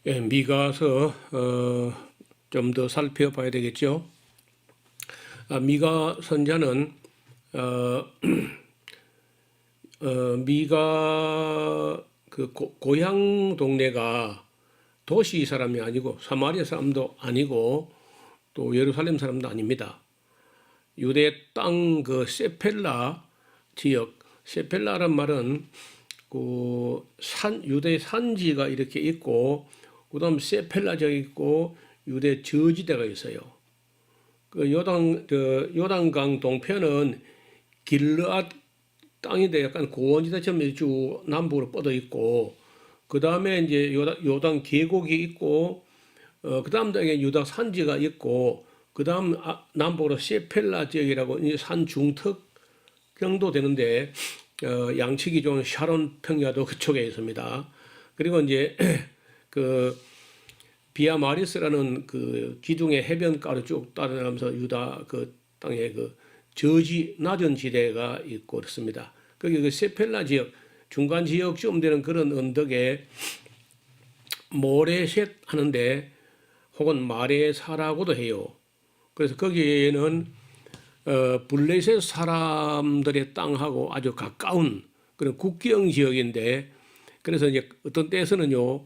예, 미가서 좀 더 살펴봐야 되겠죠. 미가 선자는 어, 미가 그 고향 동네가 도시 사람이 아니고 사마리아 사람도 아니고 또 예루살렘 사람도 아닙니다. 유대 땅 그 세펠라 지역, 세펠라란 말은 그 유대 산지가 이렇게 있고 그다음 세펠라 지역이 있고 유대 저지대가 있어요. 그 요단강 동편은 길르앗 땅인데 약간 고원지대처럼 쭉 남북으로 뻗어 있고 그 다음에 이제 요단 계곡이 있고 그 다음 땅에 유다 산지가 있고 그 다음 남북으로 세펠라 지역이라고 산 중턱 정도 되는데 양측이 좀 샤론 평야도 그쪽에 있습니다. 그리고 이제 그 비아 마리스라는 그 기둥의 해변가로 쭉 따라가면서 유다 그 땅에 그 저지 낮은 지대가 있고 그렇습니다. 거기 그 세펠라 지역 중간 지역쯤 되는 그런 언덕에 모레셋 하는데 혹은 마레사라고도 해요. 그래서 거기에는 블레셋 사람들의 땅하고 아주 가까운 그런 국경 지역인데 그래서 이제 어떤 때에서는요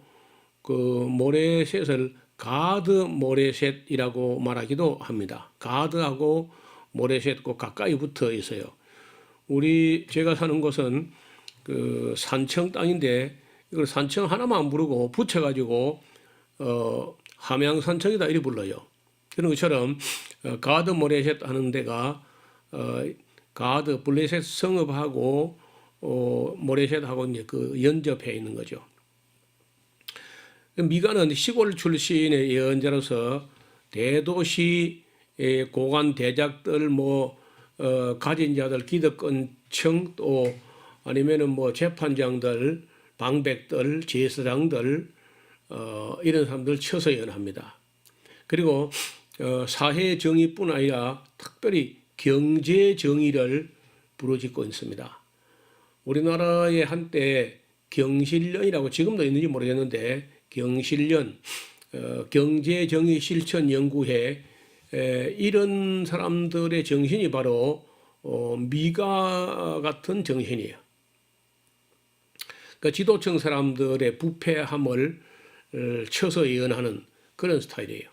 그 모레셋을 가드 모레셋이라고 말하기도 합니다. 가드하고 모레셋과 가까이 붙어 있어요. 제가 사는 곳은 그 산청 땅인데 이걸 산청 하나만 안 부르고 붙여가지고 함양산청이다 이리 불러요. 그런 것처럼 가드 모레셋 하는 데가 가드 블레셋 성읍하고 모레셋하고 이제 그 연접해 있는 거죠. 미가는 시골 출신의 예언자로서 대도시 고관 대작들 가진 자들 기득권층 또 아니면은 재판장들 방백들 제사장들 이런 사람들 쳐서 예언합니다. 그리고 사회 정의뿐 아니라 특별히 경제 정의를 부르짖고 있습니다. 우리나라에 한때 경실련이라고 지금도 있는지 모르겠는데 경실련 경제정의실천연구회 이런 사람들의 정신이 바로 미가 같은 정신이에요. 그러니까 지도층 사람들의 부패함을 쳐서 예언하는 그런 스타일이에요.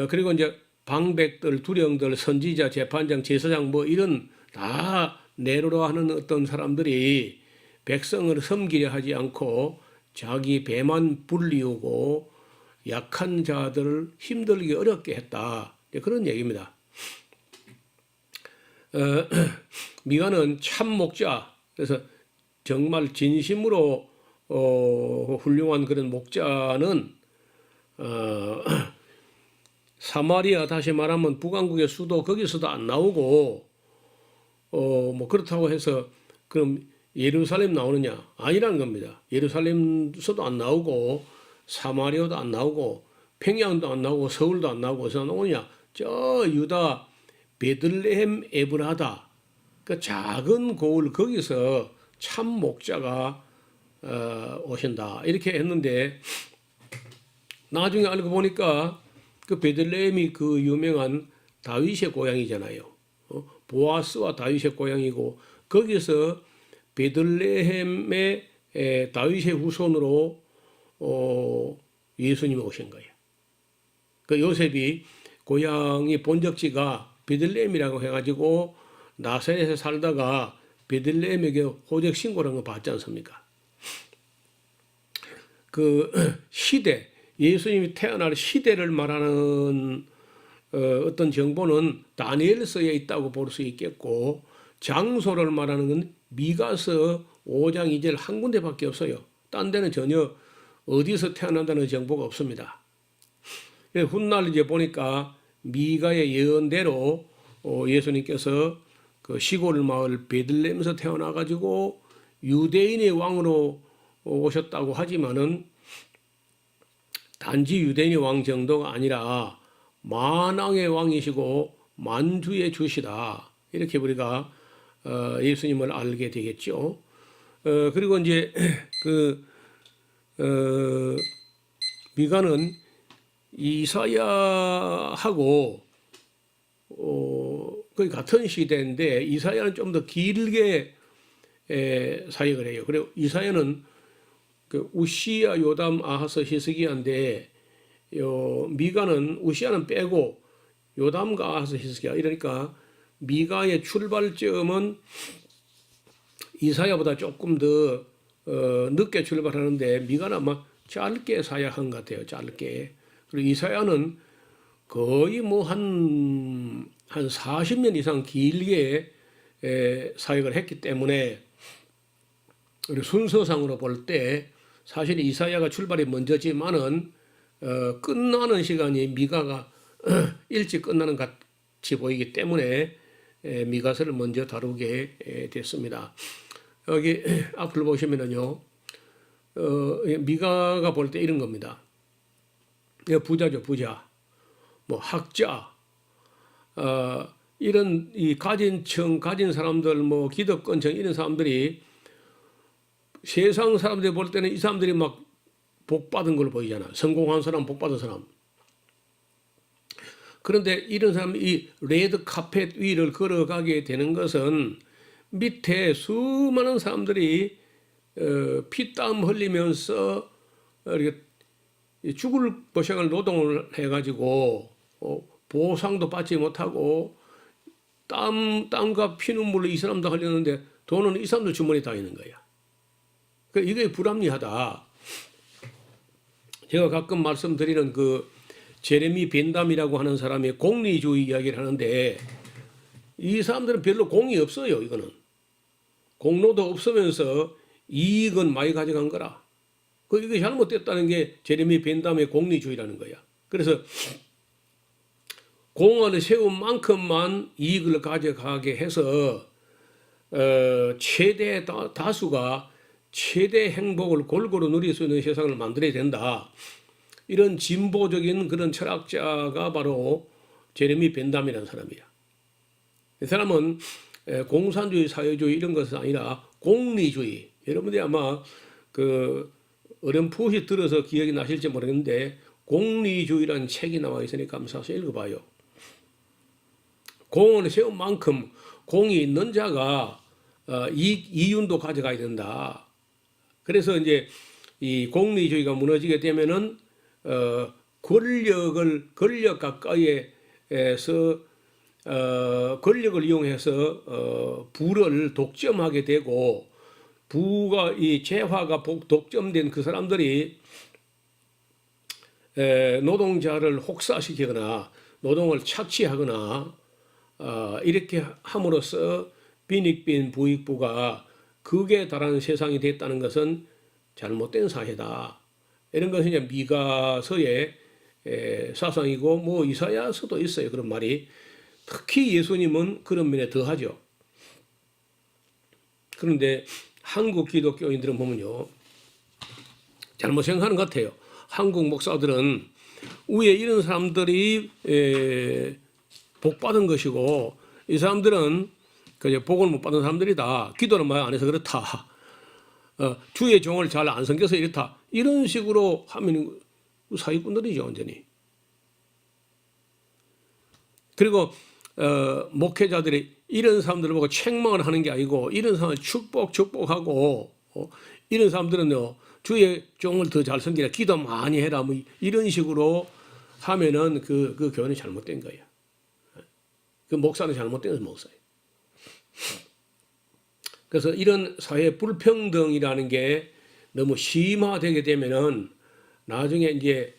그리고 이제 방백들, 두령들, 선지자, 재판장, 제사장 이런 다 내로라 하는 어떤 사람들이 백성을 섬기려 하지 않고 자기 배만 불리우고 약한 자들을 힘들게 어렵게 했다. 그런 얘기입니다. 미가는 참 목자, 그래서 정말 진심으로 훌륭한 그런 목자는 사마리아 다시 말하면 북왕국의 수도 거기서도 안 나오고 그렇다고 해서 그럼 예루살렘 나오느냐? 아니라는 겁니다. 예루살렘서도 안 나오고 사마리아도 안 나오고 평양도 안 나오고 서울도 안 나오고 어디서 나오냐? 저 유다 베들레헴 에브라다 그 작은 고을 거기서 참 목자가 오신다 이렇게 했는데 나중에 알고 보니까 그 베들레헴이 그 유명한 다윗의 고향이잖아요. 보아스와 다윗의 고향이고 거기서 베들레헴의 다윗의 후손으로 예수님이 오신 거예요. 그 요셉이 고향이 본적지가 베들레헴이라고 해가지고 나사렛에 살다가 베들레헴에게 호적 신고를 한 거 봤지 않습니까? 그 시대, 예수님이 태어날 시대를 말하는 어떤 정보는 다니엘서에 있다고 볼 수 있겠고 장소를 말하는 건 미가서 5장 2절 한 군데밖에 없어요. 딴 데는 전혀 어디서 태어난다는 정보가 없습니다. 훗날 이제 보니까 미가의 예언대로 예수님께서 그 시골 마을 베들레헴에서 태어나가지고 유대인의 왕으로 오셨다고 하지만은 단지 유대인의 왕 정도가 아니라 만왕의 왕이시고 만주의 주시다. 이렇게 우리가 예수님을 알게 되겠죠. 그리고 이제 미가는 이사야하고 거의 같은 시대인데 이사야는 좀 더 길게 사역을 해요. 그리고 이사야는 그 우시야, 요담, 아하스, 히스기야인데 미가는 우시야는 빼고 요담과 아하스, 히스기야. 이러니까 미가의 출발점은 이사야보다 조금 더 늦게 출발하는데 미가는 아마 짧게 사역한 것 같아요. 짧게. 그리고 이사야는 거의 뭐 한 40년 이상 길게 사역을 했기 때문에 우리 순서상으로 볼 때 사실 이사야가 출발이 먼저지만은 끝나는 시간이 미가가 일찍 끝나는 같이 보이기 때문에 미가서를 먼저 다루게 됐습니다. 여기 앞을 보시면은요, 미가가 볼 때 이런 겁니다. 부자죠, 부자. 뭐 학자, 이런 이 가진 사람들, 뭐 기득권층 이런 사람들이 세상 사람들이 볼 때는 이 사람들이 막 복 받은 걸로 보이잖아. 성공한 사람, 복 받은 사람. 그런데 이런 사람이 이 레드 카펫 위를 걸어가게 되는 것은 밑에 수많은 사람들이 피땀 흘리면서 이렇게 죽을 보상을 노동을 해가지고 보상도 받지 못하고 땀과 피눈물로 이 사람도 흘렸는데 돈은 이 사람들 주머니에 다 있는 거야. 그러니까 이게 불합리하다. 제가 가끔 말씀드리는 그 제레미 벤담이라고 하는 사람이 공리주의 이야기를 하는데 이 사람들은 별로 공이 없어요. 이거는 공로도 없으면서 이익은 많이 가져간 거라. 이게 잘못됐다는 게 제레미 벤담의 공리주의라는 거야. 그래서 공을 세운 만큼만 이익을 가져가게 해서 최대 다수가 최대 행복을 골고루 누릴 수 있는 세상을 만들어야 된다. 이런 진보적인 그런 철학자가 바로 제레미 벤담이라는 사람이야. 이 사람은 공산주의, 사회주의 이런 것은 아니라 공리주의. 여러분들이 아마 그 어렴풋이 들어서 기억이 나실지 모르겠는데 공리주의라는 책이 나와 있으니까 한번 사서 읽어봐요. 공을 세운 만큼 공이 있는 자가 이윤도 가져가야 된다. 그래서 이제 이 공리주의가 무너지게 되면은 권력 가까이에서 권력을 이용해서 부를 독점하게 되고 부가 이 재화가 독점된 그 사람들이 노동자를 혹사시키거나 노동을 착취하거나 이렇게 함으로써 빈익빈 부익부가 극에 달하는 세상이 됐다는 것은 잘못된 사회다. 이런 것은 이제 미가서의 사상이고 뭐 이사야서도 있어요. 그런 말이. 특히 예수님은 그런 면에 더하죠. 그런데 한국 기독교인들은 보면요. 잘못 생각하는 것 같아요. 한국 목사들은 위에 이런 사람들이 복 받은 것이고 이 사람들은 그냥 복을 못 받은 사람들이다. 기도는 많이 안 해서 그렇다. 주의 종을 잘 안 섬겨서 이렇다. 이런 식으로 하면 사기꾼들이죠, 완전히. 그리고 목회자들이 이런 사람들을 보고 책망을 하는 게 아니고 이런 사람을 축복하고 이런 사람들은요 주의 종을 더 잘 섬기라, 기도 많이 해라, 뭐 이런 식으로 하면은 그 교훈이 잘못된 거예요. 그 목사는 잘못된 목사예요. 그래서 이런 사회 불평등이라는 게 너무 심화되게 되면은 나중에 이제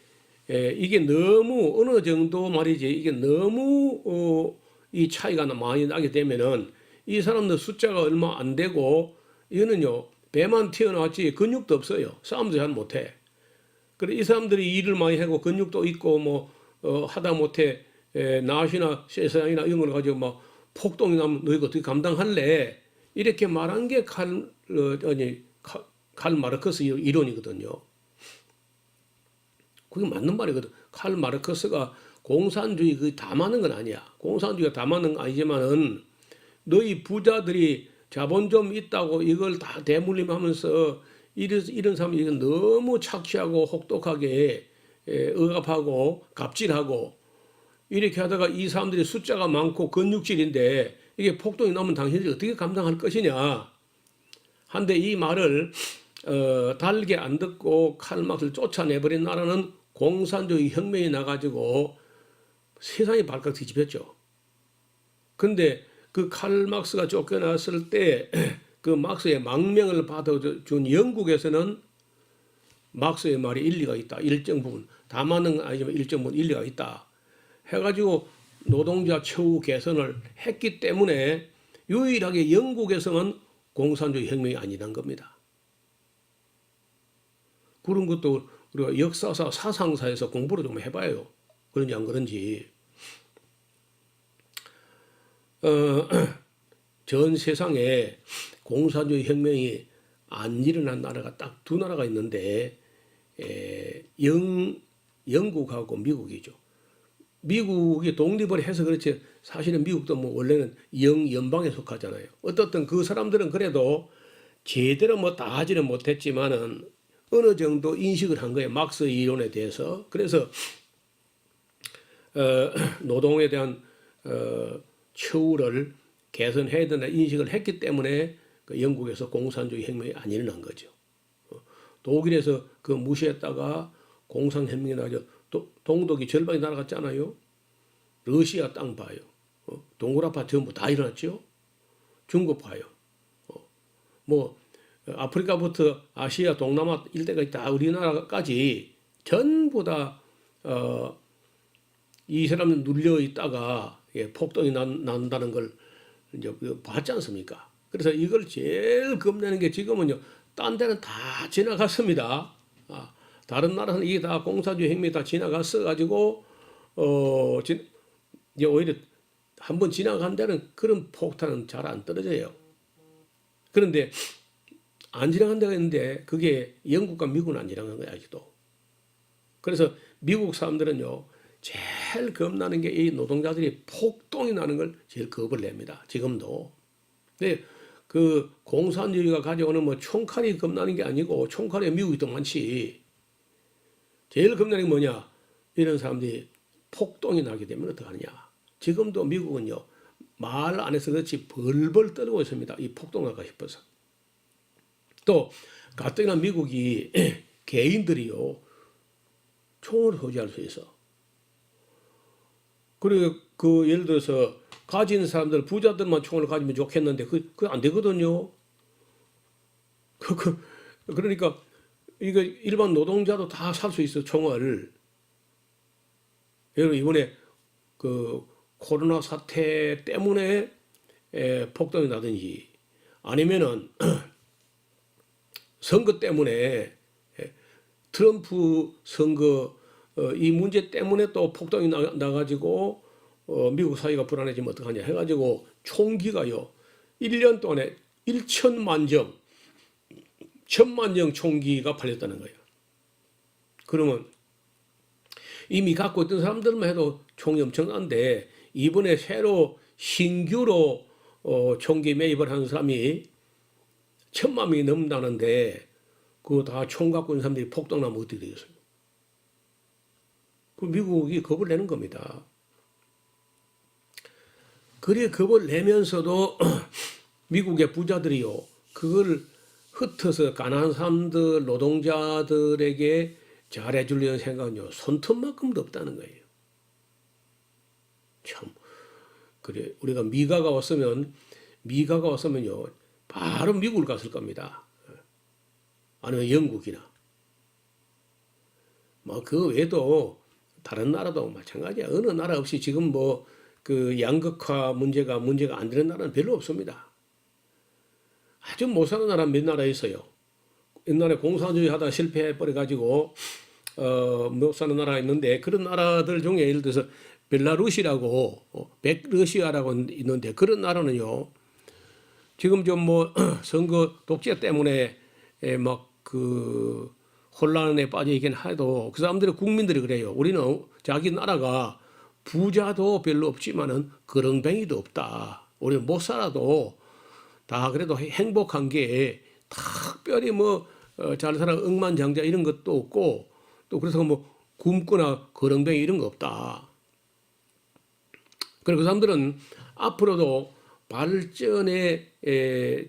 이게 너무 어느 정도 말이지 이게 너무 이 차이가 많이 나게 되면은 이 사람들 숫자가 얼마 안 되고 이거는요 배만 튀어나왔지 근육도 없어요. 싸움도 잘 못해. 그래 이 사람들이 일을 많이 하고 근육도 있고 뭐 하다 못해 낫이나 세상이나 이런 걸 가지고 막 폭동이 나면 너 이거 어떻게 감당할래? 이렇게 말한 게 칼 마르크스 이론이거든요. 그게 맞는 말이거든. 칼 마르크스가 공산주의 그 다 맞는 건 아니야. 공산주의가 다 맞는 건 아니지만은 너희 부자들이 자본 좀 있다고 이걸 다 대물림하면서 이런 사람이 너무 착취하고 혹독하게 억압하고 갑질하고 이렇게 하다가 이 사람들이 숫자가 많고 근육질인데 이게 폭동이 나면 당신들이 어떻게 감당할 것이냐. 한데 이 말을 달게 안 듣고 칼막스를 쫓아내버린 나라는 공산주의 혁명이 나가지고 세상이 발칵 뒤집혔죠. 근데 그 칼막스가 쫓겨났을 때 그 막스의 망명을 받아준 영국에서는 막스의 말이 일리가 있다. 일정 부분. 다만은 아니지만 일정 부분 일리가 있다. 해가지고 노동자 처우 개선을 했기 때문에 유일하게 영국에서는 공산주의 혁명이 아니란 겁니다. 그런 것도 우리가 역사사 사상사에서 공부를 좀 해봐요. 그런지 안 그런지. 전 세상에 공산주의 혁명이 안 일어난 나라가 딱 두 나라가 있는데 영국하고 미국이죠. 미국이 독립을 해서 그렇지 사실은 미국도 뭐 원래는 영연방에 속하잖아요. 어떻든 그 사람들은 그래도 제대로 뭐 다 하지는 못했지만은 어느 정도 인식을 한 거예요. 막스 이론에 대해서. 그래서 노동에 대한 처우를 개선해야 된다 인식을 했기 때문에 그 영국에서 공산주의 혁명이 안 일어난 거죠. 독일에서 그 무시했다가 공산혁명이 나죠. 동독이 절반이 날아갔잖아요. 러시아 땅 봐요. 동굴아파 전부 다 일어났죠. 중국 봐요. 뭐 아프리카부터 아시아, 동남아 일대가 다 우리나라까지 전부 다 이 사람은 눌려 있다가 폭동이 난다는 걸 이제 봤지 않습니까? 그래서 이걸 제일 겁내는 게 지금은요. 딴 데는 다 지나갔습니다. 다른 나라는 이게 다 공산주의 혁명이 다 지나갔어 가지고 이제 오히려 한번 지나간 데는 그런 폭탄은 잘 안 떨어져요. 그런데 안 지나간 데가 있는데 그게 영국과 미국은 안 지나간 거야 아직도. 그래서 미국 사람들은요 제일 겁나는 게 이 노동자들이 폭동이 나는 걸 제일 겁을 냅니다. 지금도. 근데 그 공산주의가 가져오는 뭐 총칼이 겁나는 게 아니고 총칼이 미국이 더 많지. 제일 겁나는 게 뭐냐? 이런 사람들이 폭동이 나게 되면 어떡하느냐? 지금도 미국은요 말 안 해서 그렇지 벌벌 떨고 있습니다. 이 폭동 나가 싶어서. 또 가뜩이나 미국이 개인들이요 총을 소지할 수 있어. 그리고 그 예를 들어서 가진 사람들 부자들만 총을 가지면 좋겠는데 그거 안 되거든요. 그러니까 이거 일반 노동자도 다 살 수 있어 총을. 여러분 이번에 그 코로나 사태 때문에 폭동이 나든지 아니면은 선거 때문에 트럼프 선거 이 문제 때문에 또 폭동이 나가지고 미국 사회가 불안해지면 어떡하냐 해가지고 총기가요 1년 동안에 1천만 정 1,000만 정 총기가 팔렸다는 거예요. 그러면 이미 갖고 있던 사람들만 해도 총이 엄청난데 이번에 새로 신규로 총기 매입을 하는 사람이 1,000만 명이 넘는다는데 그거 다 총 갖고 있는 사람들이 폭동나면 어떻게 되겠어요? 그 미국이 겁을 내는 겁니다. 그래 겁을 내면서도 미국의 부자들이요 그걸 흩어서 가난한 사람들 노동자들에게 잘해주려는 생각은요 손톱만큼도 없다는 거예요. 참 그래 우리가 미가가 왔으면요 바로 미국을 갔을 겁니다. 아니면 영국이나 뭐 그 외에도 다른 나라도 마찬가지야. 어느 나라 없이 지금 뭐 그 양극화 문제가 안 되는 나라는 별로 없습니다. 아주 못 사는 나라 몇 나라 있어요. 옛날에 공산주의 하다 실패해 버려 가지고 못 사는 나라 있는데 그런 나라들 중에 예를 들어서 벨라루시라고 백러시아라고 있는데 그런 나라는요. 지금 좀 뭐 선거 독재 때문에 막 그 혼란에 빠져 있긴 해도 그 사람들의 국민들이 그래요. 우리는 자기 나라가 부자도 별로 없지만은 그렁뱅이도 없다. 우리는 못 살아도 다 그래도 행복한 게 특별히 뭐 잘 살아 억만장자 이런 것도 없고 또 그래서 뭐 굶거나 거렁뱅이 이런 거 없다. 그리고 그 사람들은 앞으로도 발전의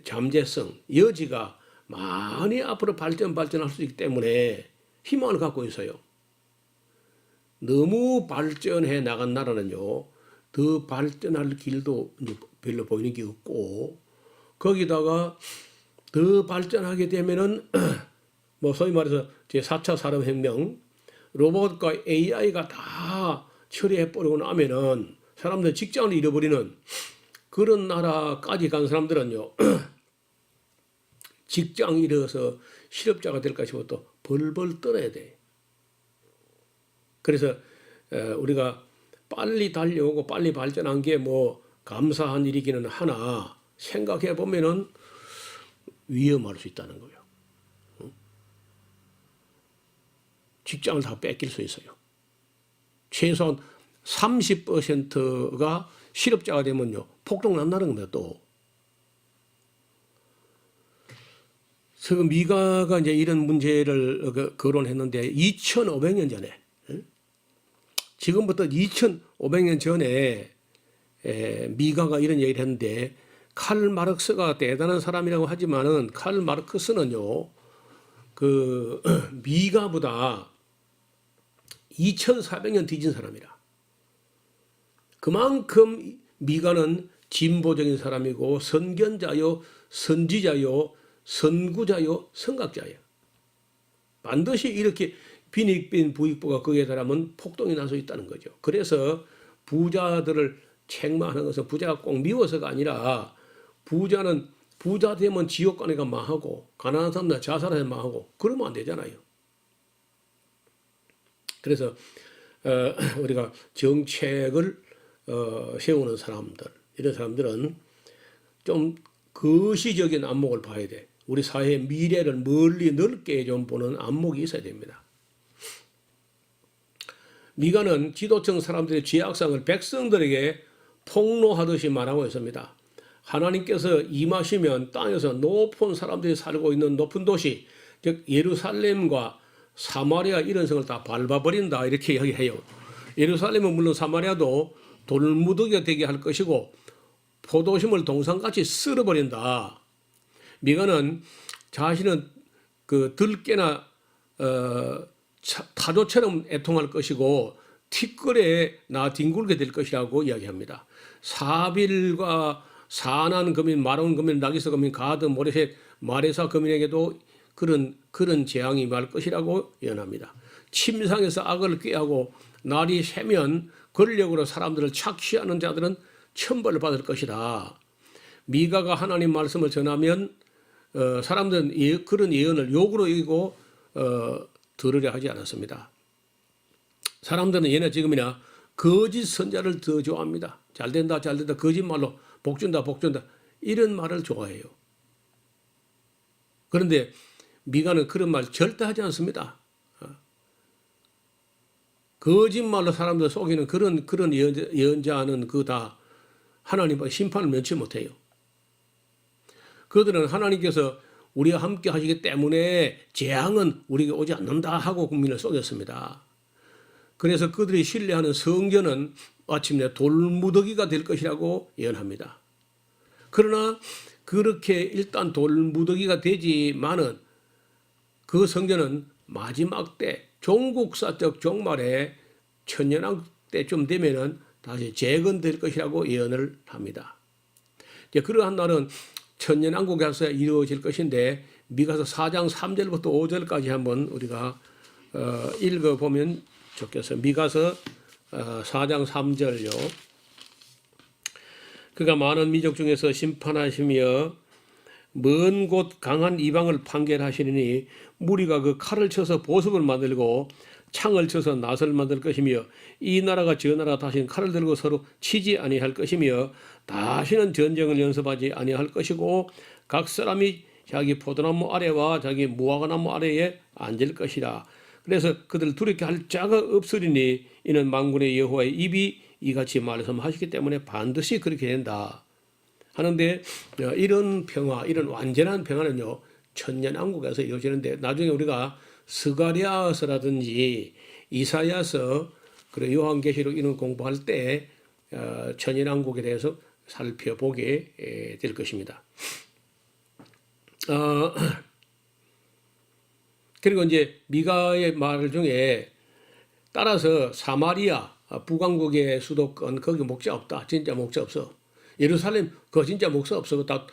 잠재성, 여지가 많이 앞으로 발전할 수 있기 때문에 희망을 갖고 있어요. 너무 발전해 나간 나라는요, 더 발전할 길도 별로 보이는 게 없고, 거기다가 더 발전하게 되면은 뭐 소위 말해서 제4차 산업혁명, 로봇과 AI가 다 처리해버리고 나면은 사람들 직장을 잃어버리는 그런 나라까지 간 사람들은요, 직장 잃어서 실업자가 될까 싶어 또 벌벌 떨어야 돼. 그래서 우리가 빨리 달려오고 빨리 발전한 게 뭐 감사한 일이기는 하나 생각해 보면은 위험할 수 있다는 거예요. 직장을 다 뺏길 수 있어요. 최소한 30%가 실업자가 되면요, 폭동 난다는 겁니다, 또. 지금 미가가 이제 이런 문제를 거론했는데 2,500년 전에, 지금부터 2,500년 전에 미가가 이런 얘기를 했는데, 칼 마르크스가 대단한 사람이라고 하지만은 칼 마르크스는요, 그 미가보다 2,400년 뒤진 사람이라. 그만큼 미가는 진보적인 사람이고 선견자요, 선지자요, 선구자요, 선각자예요. 반드시 이렇게 빈익빈 부익부가 거기에 달하면 폭동이 날 수 있다는 거죠. 그래서 부자들을 책망하는 것은 부자가 꼭 미워서가 아니라 부자는 부자 되면 지옥 가니까 망하고 가난한 사람들 자살해서 망하고 그러면 안 되잖아요. 그래서 우리가 정책을 세우는 사람들, 이런 사람들은 좀 거시적인 안목을 봐야 돼. 우리 사회의 미래를 멀리 넓게 좀 보는 안목이 있어야 됩니다. 미가는 지도층 사람들의 죄악상을 백성들에게 폭로하듯이 말하고 있습니다. 하나님께서 임하시면 땅에서 높은 사람들이 살고 있는 높은 도시, 즉 예루살렘과 사마리아 이런 성을 다 밟아버린다, 이렇게 이야기해요. 예루살렘은 물론 사마리아도 돌무더기가 되게 할 것이고 포도심을 동산같이 쓸어버린다. 미가는 자신은 그 들깨나 타조처럼 애통할 것이고 티끌에 나 뒹굴게 될 것이라고 이야기합니다. 사빌과 사난 거민, 마론 거민, 나기스 거민, 가드, 모레셋, 마레사 거민에게도 그런 재앙이 임할 것이라고 예언합니다. 침상에서 악을 꾀하고 날이 새면 권력으로 사람들을 착취하는 자들은 천벌을 받을 것이다. 미가가 하나님 말씀을 전하면 사람들은 그런 예언을 욕으로 여기고 들으려 하지 않았습니다. 사람들은 예나 지금이나 거짓 선자를 더 좋아합니다. 잘된다, 잘된다, 거짓말로 복준다, 복준다, 이런 말을 좋아해요. 그런데 미가는 그런 말 절대 하지 않습니다. 거짓말로 사람들 속이는 그런 예언자는 그 다 하나님의 심판을 면치 못해요. 그들은 하나님께서 우리와 함께 하시기 때문에 재앙은 우리에게 오지 않는다 하고 국민을 속였습니다. 그래서 그들이 신뢰하는 성전은 마침내 돌무더기가 될 것이라고 예언합니다. 그러나 그렇게 일단 돌무더기가 되지만은 그 성전은 마지막 때 종국사적 종말에 천년왕 때쯤 되면은 다시 재건될 것이라고 예언을 합니다. 이제 그러한 날은 천년왕국에서 이루어질 것인데 미가서 4장 3절부터 5절까지 한번 우리가 읽어보면 좋겠어요. 미가서 4장 3절요. 그가 많은 민족 중에서 심판하시며 먼 곳 강한 이방을 판결하시리니 무리가 그 칼을 쳐서 보석을 만들고 창을 쳐서 낫을 만들 것이며 이 나라가 저 나라 다시는 칼을 들고 서로 치지 아니할 것이며 다시는 전쟁을 연습하지 아니할 것이고 각 사람이 자기 포도나무 아래와 자기 무화과나무 아래에 앉을 것이라. 그래서 그들 두렵게 할 자가 없으리니 이는 만군의 여호와의 입이 이같이 말씀하시기 때문에 반드시 그렇게 된다 하는데, 이런 평화, 이런 완전한 평화는요 천년왕국에서 이루어지는데, 나중에 우리가 스가랴서라든지 이사야서 그리고 요한계시록 이런 공부할 때 천연왕국에 대해서 살펴보게 될 것입니다. 그리고 이제 미가의 말 중에 따라서 사마리아 북왕국의 수도권 거기 목자 없다. 진짜 목자 없어. 예루살렘 그거 진짜 목사 없어. 다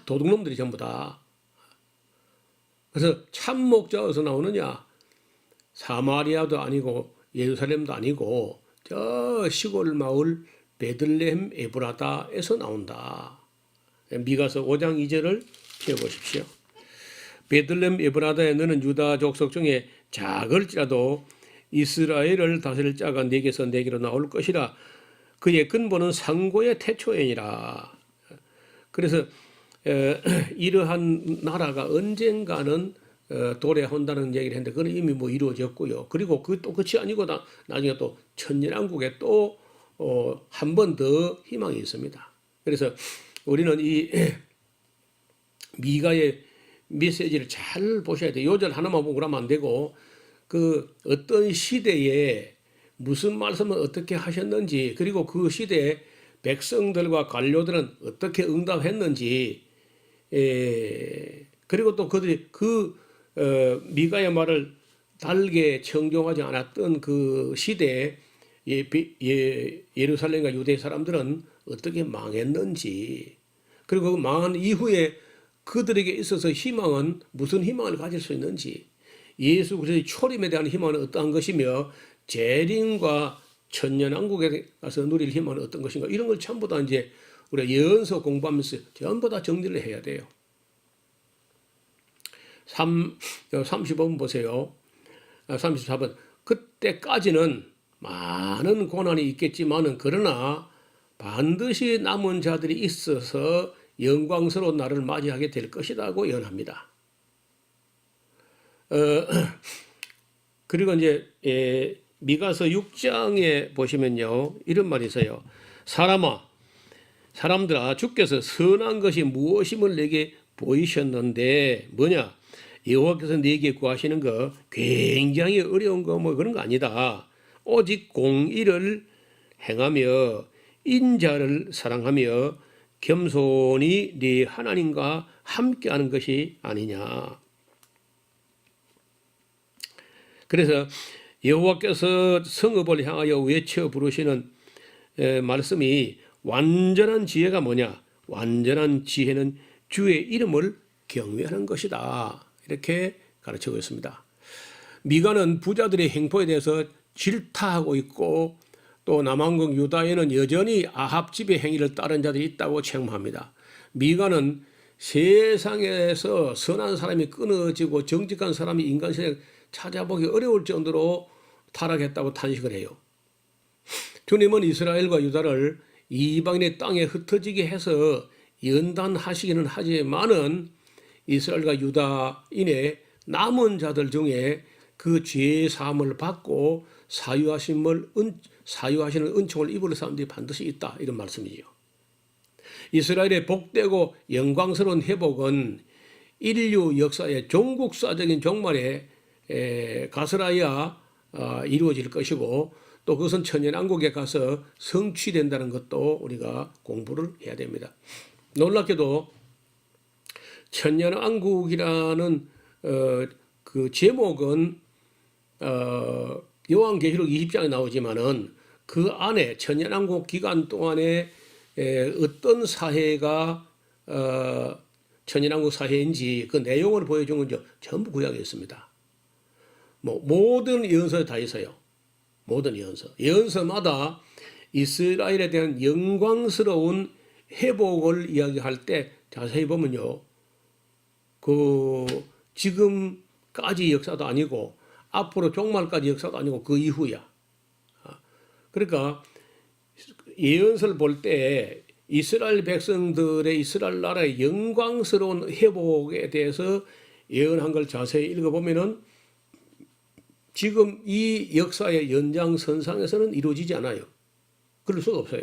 도둑놈들이 전부 다. 그래서 참 목자 어디서 나오느냐? 사마리아도 아니고 예루살렘도 아니고 저 시골 마을 베들레헴 에브라다에서 나온다. 미가서 5장 2절을 펴보십시오. 베들레헴 에브라다에 너는 유다 족속 중에 작을지라도 이스라엘을 다스릴 자가 네게서 네게로 나올 것이라. 그의 근본은 상고의 태초이니라. 그래서 이러한 나라가 언젠가는 도래한다는 얘기를 했는데 그건 이미 뭐 이루어졌고요. 그리고 또 끝이 아니고 나중에 또 천년왕국에 또 한 번 더 희망이 있습니다. 그래서 우리는 이 미가의 메시지를 잘 보셔야 돼요. 요절 하나만 보고 그러면 안 되고 그 어떤 시대에 무슨 말씀을 어떻게 하셨는지 그리고 그 시대에 백성들과 관료들은 어떻게 응답했는지 그리고 또 그들이 미가의 말을 달게 청종하지 않았던 그 시대에 예루살렘과 유대 사람들은 어떻게 망했는지 그리고 그 망한 이후에 그들에게 있어서 희망은 무슨 희망을 가질 수 있는지 예수 그리스도의 초림에 대한 희망은 어떠한 것이며 재림과 천년왕국에 가서 누릴 희망은 어떤 것인가 이런 걸 전부 다 이제 우리가 예언서 공부하면서 전부 다 정리를 해야 돼요. 35번 보세요. 34번 그때까지는 많은 고난이 있겠지만은 그러나 반드시 남은 자들이 있어서 영광스러운 날을 맞이하게 될 것이라고 예언합니다. 그리고 이제 미가서 6장에 보시면요 이런 말이 있어요. 사람들아 주께서 선한 것이 무엇임을 내게 보이셨는데 뭐냐? 여호와께서 네게 구하시는 거 굉장히 어려운 거 뭐 그런 거 아니다. 오직 공의를 행하며 인자를 사랑하며 겸손히 네 하나님과 함께하는 것이 아니냐. 그래서 여호와께서 성읍을 향하여 외쳐 부르시는 말씀이 완전한 지혜가 뭐냐? 완전한 지혜는 주의 이름을 경외하는 것이다. 이렇게 가르치고 있습니다. 미가는 부자들의 행포에 대해서 질타하고 있고 또 남왕국 유다에는 여전히 아합 집의 행위를 따른 자들이 있다고 책망합니다. 미가는 세상에서 선한 사람이 끊어지고 정직한 사람이 인간 세상에 찾아보기 어려울 정도로 타락했다고 탄식을 해요. 주님은 이스라엘과 유다를 이방인의 땅에 흩어지게 해서 연단하시기는 하지만은 이스라엘과 유다인의 남은 자들 중에 그 죄 사함을 받고 사유하시는 은총을 입을 사람들이 반드시 있다 이런 말씀이지요. 이스라엘의 복되고 영광스러운 회복은 인류 역사의 종국사적인 종말에 가스라야 이루어질 것이고 또 그것은 천년왕국에 가서 성취된다는 것도 우리가 공부를 해야 됩니다. 놀랍게도 천년왕국이라는 그 제목은 요한계시록 20장에 나오지만은 그 안에 천년왕국 기간 동안에 어떤 사회가 천년왕국 사회인지 그 내용을 보여준 건 전부 구약에 있습니다. 모든 예언서에 다 있어요. 모든 예언서마다 이스라엘에 대한 영광스러운 회복을 이야기할 때 자세히 보면요. 그 지금까지 역사도 아니고 앞으로 종말까지 역사도 아니고 그 이후야. 그러니까 예언서를 볼 때 이스라엘 백성들의 이스라엘 나라의 영광스러운 회복에 대해서 예언한 걸 자세히 읽어보면은 지금 이 역사의 연장선상에서는 이루어지지 않아요. 그럴 수가 없어요.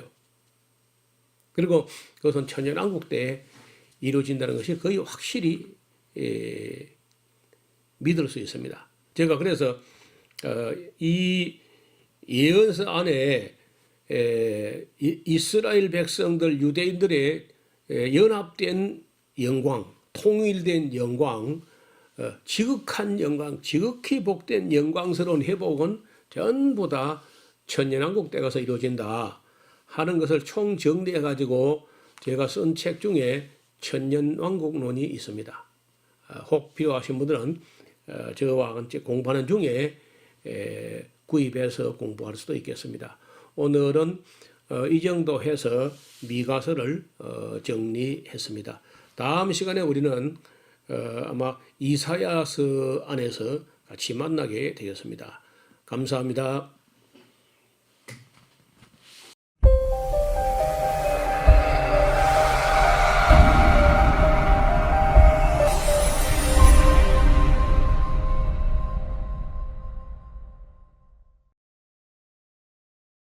그리고 그것은 천년왕국 때 이루어진다는 것이 거의 확실히 믿을 수 있습니다. 제가 그래서 이 예언서 안에 이스라엘 백성들 유대인들의 연합된 영광, 통일된 영광, 지극한 영광, 지극히 복된 영광스러운 회복은 전부 다 천년왕국 때 가서 이루어진다 하는 것을 총정리해 가지고 제가 쓴 책 중에 천년왕국론이 있습니다. 혹 필요하신 분들은 저와 같이 공부하는 중에 구입해서 공부할 수도 있겠습니다. 오늘은 이 정도 해서 미가서를 정리했습니다. 다음 시간에 우리는 아마 이사야서 안에서 같이 만나게 되겠습니다. 감사합니다.